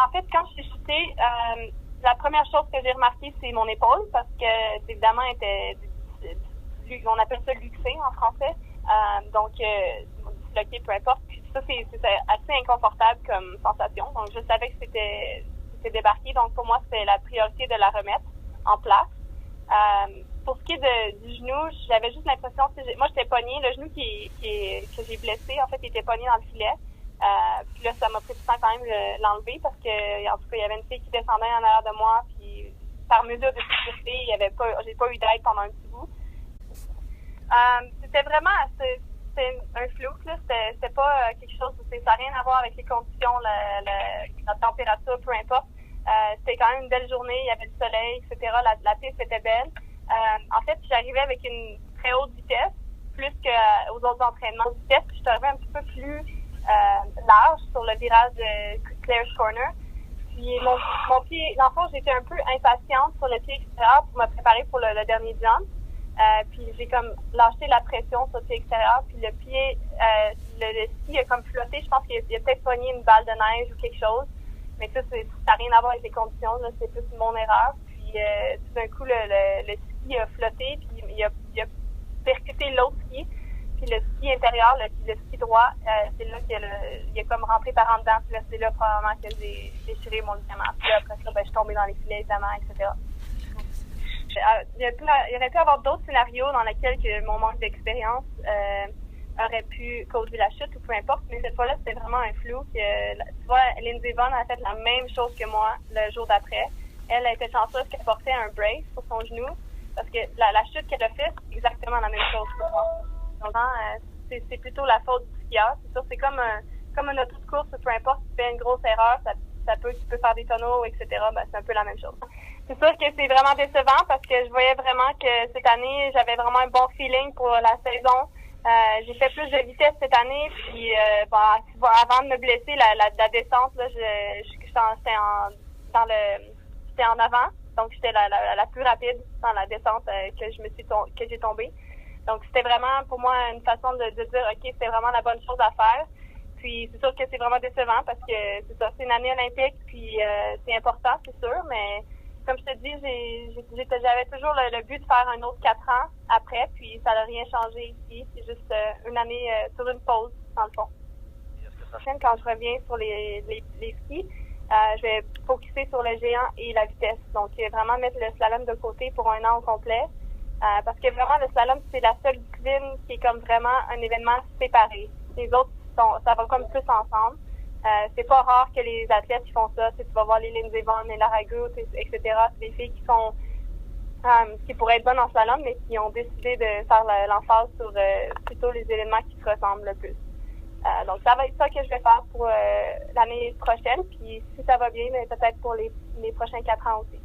en fait, quand je suis chutée, la première chose que j'ai remarqué, c'est mon épaule, parce que, évidemment, elle était, on appelle ça luxée en français. Donc, disloquée, peu importe. Puis ça, c'est assez inconfortable comme sensation. Donc, je savais que c'était débarqué. Donc, pour moi, c'était la priorité de la remettre en place. Pour ce qui est du genou, j'avais juste l'impression que moi, j'étais pognée. Le genou que j'ai blessé, en fait, il était pogné dans le filet. Puis là, ça m'a pris du temps quand même l'enlever parce que, en tout cas, il y avait une fille qui descendait en arrière de moi. Puis, par mesure de sécurité, j'ai pas eu d'aide pendant un petit bout. C'était vraiment c'était un flou, là. C'était pas quelque chose, ça n'a rien à voir avec les conditions, la température, peu importe. C'était quand même une belle journée, il y avait du soleil, etc. La piste était belle. En fait, j'arrivais avec une très haute vitesse, plus qu'aux autres entraînements de vitesse. Puis je suis arrivée un petit peu plus large sur le virage de Claire's Corner. Puis mon pied, dans le fond, j'étais un peu impatiente sur le pied extérieur pour me préparer pour le dernier jump. Puis j'ai comme lâché la pression sur le pied extérieur, puis le pied, le ski a comme flotté. Je pense qu'il a peut-être pogné une balle de neige ou quelque chose. Mais ça n'a rien à voir avec les conditions, là, c'est plus mon erreur. Puis tout d'un coup, le ski a flotté, puis il a percuté l'autre ski. Puis le ski intérieur, le ski droit, c'est là qu'il a comme rentré par en dedans. Puis là, c'est là probablement que j'ai déchiré mon ligament. Puis là, après ça, je suis tombée dans les filets, évidemment, etc. Il aurait pu y avoir d'autres scénarios dans lesquels que mon manque d'expérience aurait pu causer la chute ou peu importe, mais cette fois-là, c'était vraiment un flou. Tu vois, Lindsey Vonn a fait la même chose que moi le jour d'après. Elle a été chanceuse qu'elle portait un brace sur son genou, parce que la chute qu'elle a faite, c'est exactement la même chose que moi. Donc, c'est plutôt la faute du skieur. C'est sûr, c'est comme un auto de course, peu importe, si tu fais une grosse erreur, tu peux faire des tonneaux, etc. Ben, c'est un peu la même chose. C'est sûr que c'est vraiment décevant parce que je voyais vraiment que cette année, j'avais vraiment un bon feeling pour la saison. J'ai fait plus de vitesse cette année, puis avant de me blesser, la descente, là, j'étais en avant, donc j'étais la plus rapide dans la descente que j'ai tombée. Donc c'était vraiment pour moi une façon de dire ok, c'était vraiment la bonne chose à faire. Puis c'est sûr que c'est vraiment décevant parce que c'est ça, c'est une année olympique, puis c'est important, c'est sûr, mais comme je te dis, j'avais toujours le but de faire un autre 4 ans après, puis ça n'a rien changé ici. C'est juste une année sur une pause, dans le fond. Quand je reviens sur les skis, je vais focusser sur le géant et la vitesse. Donc, vraiment mettre le slalom de côté pour un an au complet. Parce que vraiment, le slalom, c'est la seule discipline qui est comme vraiment un événement séparé. Les autres, ça va comme plus ensemble. C'est pas rare que les athlètes qui font ça. Tu vas voir les Lindsey Vonn et Lara Gut, etc. C'est des filles qui pourraient être bonnes en slalom, mais qui ont décidé de faire l'emphase sur plutôt les éléments qui se ressemblent le plus. Donc, ça va être ça que je vais faire pour l'année prochaine. Puis, si ça va bien, peut-être pour les prochains 4 ans aussi.